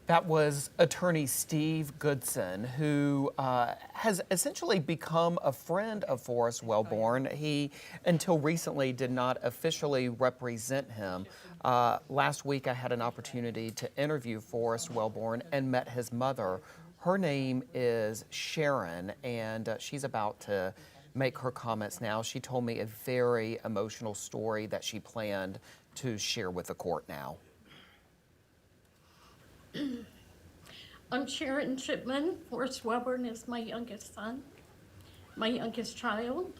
That was attorney Steve Goodson, who has essentially become a friend of Forrest Welborn. He, until recently, did not officially represent him. Last week, I had an opportunity to interview Forrest Welborn and met his mother. Her name is Sharon, and she's about to make her comments now. She told me a very emotional story that she planned to share with the court now. I'm Sharon Shipman. Forrest Welborn is my youngest son, my youngest child.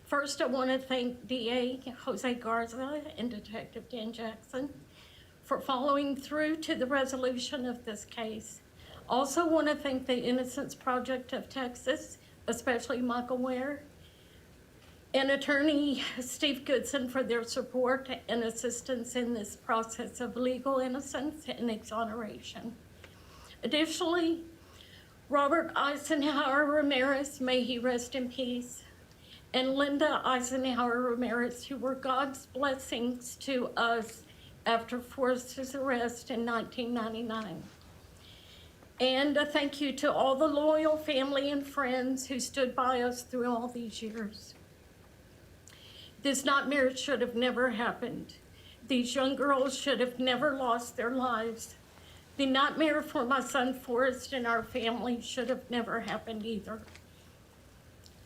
First, I want to thank DA Jose Garza and Detective Dan Jackson for following through to the resolution of this case. Also want to thank the Innocence Project of Texas, especially Michael Ware, and attorney Steve Goodson for their support and assistance in this process of legal innocence and exoneration. Additionally, Robert Eisenhower Ramirez, may he rest in peace, and Linda Eisenhower Ramirez, who were God's blessings to us after Forrest's arrest in 1999. And a thank you to all the loyal family and friends who stood by us through all these years. This nightmare should have never happened. These young girls should have never lost their lives. The nightmare for my son Forrest and our family should have never happened either.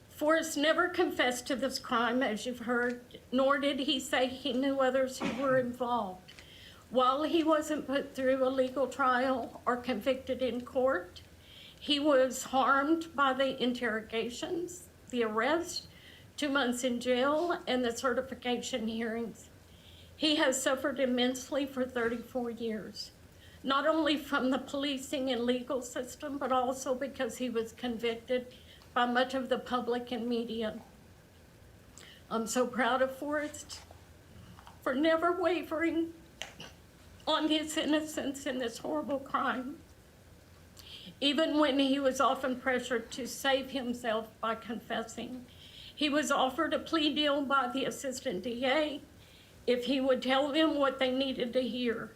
Forrest never confessed to this crime, as you've heard, nor did he say he knew others who were involved. While he wasn't put through a legal trial or convicted in court, he was harmed by the interrogations, the arrest, 2 months in jail, and the certification hearings. He has suffered immensely for 34 years. Not only from the policing and legal system, but also because he was convicted by much of the public and media. I'm so proud of Forrest for never wavering on his innocence in this horrible crime, even when he was often pressured to save himself by confessing. He was offered a plea deal by the assistant DA if he would tell them what they needed to hear.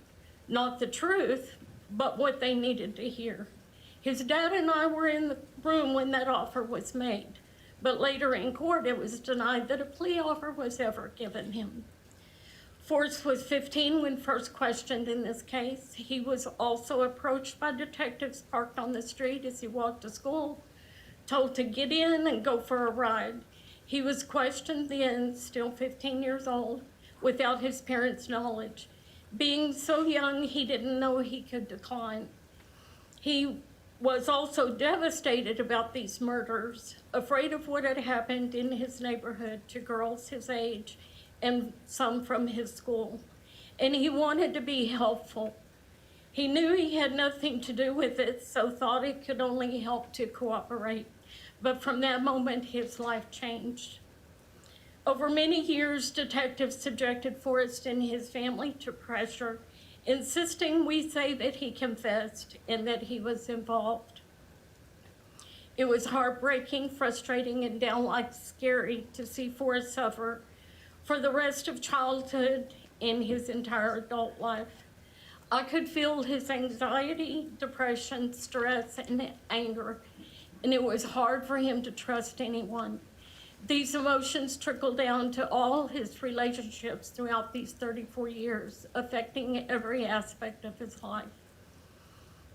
Not the truth, but what they needed to hear. His dad and I were in the room when that offer was made, but later in court it was denied that a plea offer was ever given him. Forrest was 15 when first questioned in this case. He was also approached by detectives parked on the street as he walked to school, told to get in and go for a ride. He was questioned then, still 15 years old, without his parents' knowledge. Being so young, he didn't know he could decline. He was also devastated about these murders, afraid of what had happened in his neighborhood to girls his age and some from his school. And he wanted to be helpful. He knew he had nothing to do with it, so thought it could only help to cooperate. But from that moment, his life changed. Over many years, detectives subjected Forrest and his family to pressure, insisting we say that he confessed and that he was involved. It was heartbreaking, frustrating, and downright scary to see Forrest suffer for the rest of childhood and his entire adult life. I could feel his anxiety, depression, stress, and anger, and it was hard for him to trust anyone. These emotions trickled down to all his relationships throughout these 34 years, affecting every aspect of his life.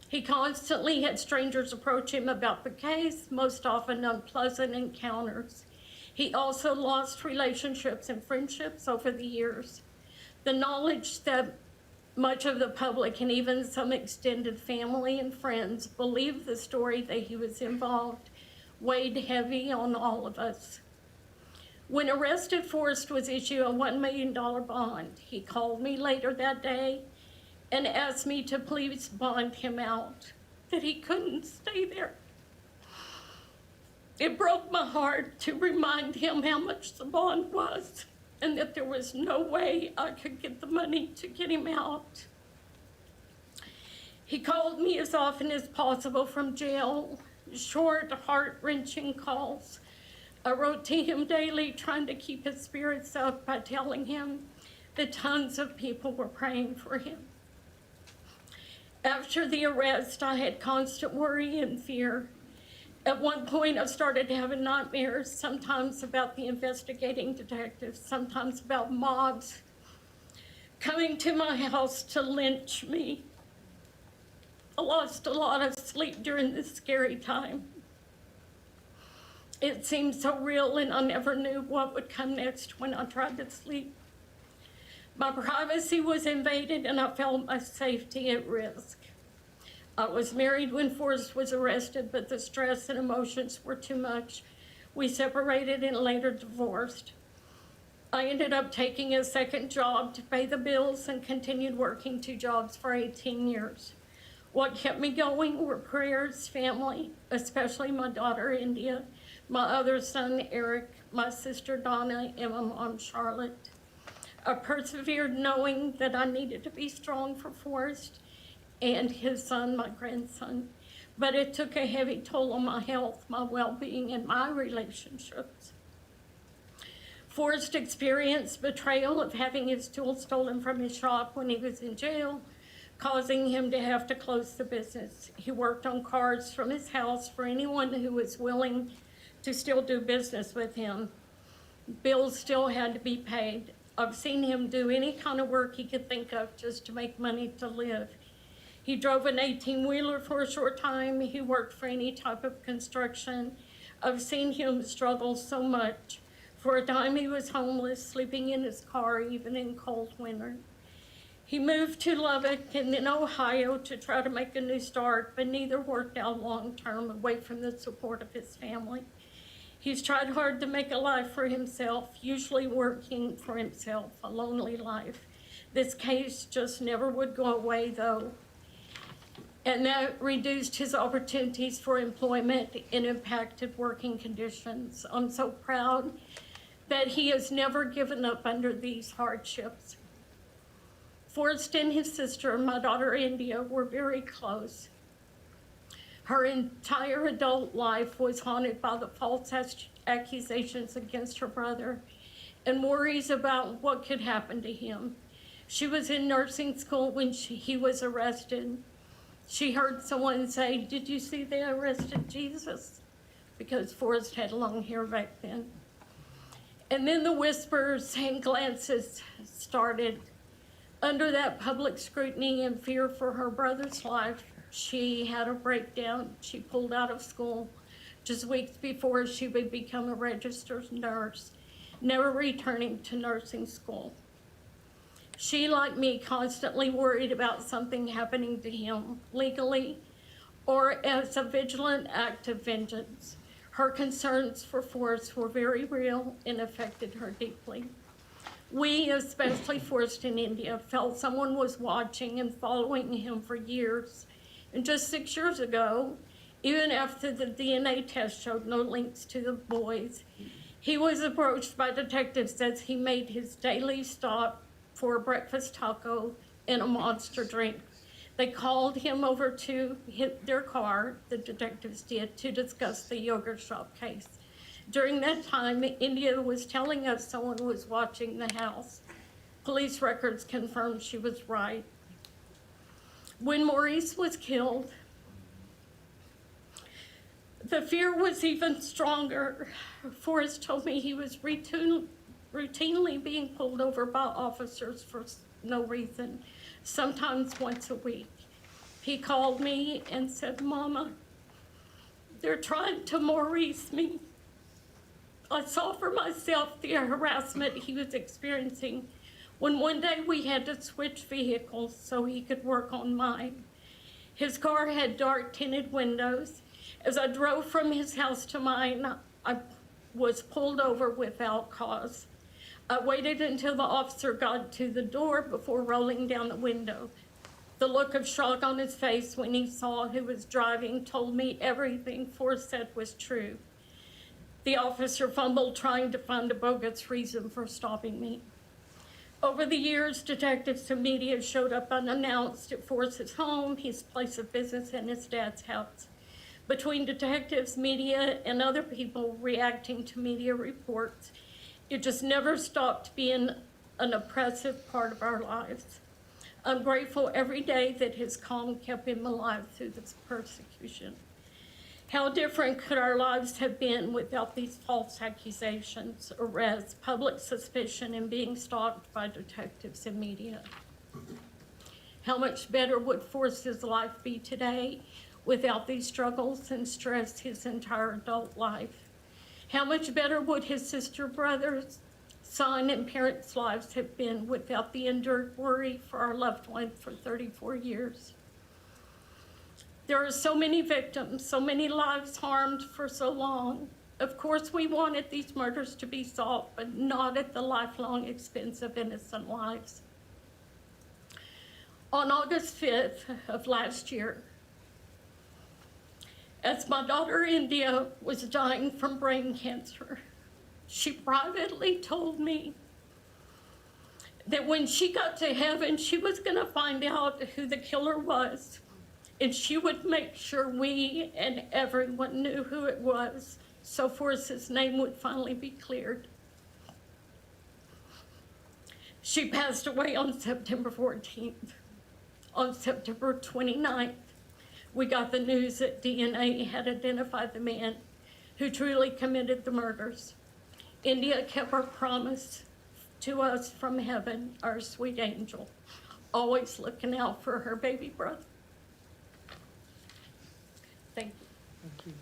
He constantly had strangers approach him about the case, most often unpleasant encounters. He also lost relationships and friendships over the years. The knowledge that much of the public and even some extended family and friends believed the story that he was involved weighed heavy on all of us. When arrested, Forrest was issued a $1 million bond. He called me later that day and asked me to please bond him out, that he couldn't stay there. It broke my heart to remind him how much the bond was and that there was no way I could get the money to get him out. He called me as often as possible from jail, short, heart-wrenching calls. I wrote to him daily, trying to keep his spirits up by telling him that tons of people were praying for him. After the arrest, I had constant worry and fear. At one point, I started having nightmares, sometimes about the investigating detectives, sometimes about mobs coming to my house to lynch me. I lost a lot of sleep during this scary time. It seemed so real, and I never knew what would come next when I tried to sleep. My privacy was invaded, and I felt my safety at risk. I was married when Forrest was arrested, but the stress and emotions were too much. We separated and later divorced. I ended up taking a second job to pay the bills and continued working 2 jobs for 18 years. What kept me going were prayers, family, especially my daughter, India, my other son, Eric, my sister, Dayna, and my mom, Charlotte. I persevered knowing that I needed to be strong for Forrest and his son, my grandson. But it took a heavy toll on my health, my well-being, and my relationships. Forrest experienced betrayal of having his tools stolen from his shop when he was in jail, causing him to have to close the business. He worked on cars from his house for anyone who was willing to still do business with him. Bills still had to be paid. I've seen him do any kind of work he could think of just to make money to live. He drove an 18-wheeler for a short time. He worked for any type of construction. I've seen him struggle so much. For a time, he was homeless, sleeping in his car, even in cold winter. He moved to Lubbock and then Ohio to try to make a new start, but neither worked out long-term, away from the support of his family. He's tried hard to make a life for himself, usually working for himself, a lonely life. This case just never would go away, though. And that reduced his opportunities for employment and impacted working conditions. I'm so proud that he has never given up under these hardships. Forrest and his sister, my daughter India, were very close. Her entire adult life was haunted by the false accusations against her brother and worries about what could happen to him. She was in nursing school when he was arrested. She heard someone say, "Did you see they arrested Jesus?" Because Forrest had long hair back then. And then the whispers and glances started. Under that public scrutiny and fear for her brother's life, she had a breakdown. She pulled out of school just weeks before she would become a registered nurse, never returning to nursing school. She, like me, constantly worried about something happening to him legally or as a vigilant act of vengeance. Her concerns for Forrest were very real and affected her deeply. We, especially Forrest in India, felt someone was watching and following him for years. And just 6 years ago, even after the DNA test showed no links to the boys, he was approached by detectives as he made his daily stop for a breakfast taco and a Monster drink. They called him over to their car, the detectives did, to discuss the yogurt shop case. During that time, India was telling us someone was watching the house. Police records confirmed she was right. When Maurice was killed, the fear was even stronger. Forrest told me he was routinely being pulled over by officers for no reason, sometimes once a week. He called me and said, "Mama, they're trying to Maurice me." I saw for myself the harassment he was experiencing when one day we had to switch vehicles so he could work on mine. His car had dark tinted windows. As I drove from his house to mine, I was pulled over without cause. I waited until the officer got to the door before rolling down the window. The look of shock on his face when he saw who was driving told me everything Forrest said was true. The officer fumbled trying to find a bogus reason for stopping me. Over the years, detectives and media showed up unannounced at Forrest's home, his place of business, and his dad's house. Between detectives, media, and other people reacting to media reports, it just never stopped being an oppressive part of our lives. I'm grateful every day that his calm kept him alive through this persecution. How different could our lives have been without these false accusations, arrests, public suspicion, and being stalked by detectives and media? How much better would Forrest's life be today without these struggles and stress his entire adult life? How much better would his sister, brothers, son, and parents' lives have been without the endured worry for our loved one for 34 years? There are so many victims, so many lives harmed for so long. Of course, we wanted these murders to be solved, but not at the lifelong expense of innocent lives. On August 5th of last year, as my daughter India was dying from brain cancer, she privately told me that when she got to heaven, she was gonna find out who the killer was, and she would make sure we and everyone knew who it was, so Forrest's name would finally be cleared. She passed away on September 14th. On September 29th, we got the news that DNA had identified the man who truly committed the murders. India kept her promise to us from heaven, our sweet angel, always looking out for her baby brother. Thank you. Thank you.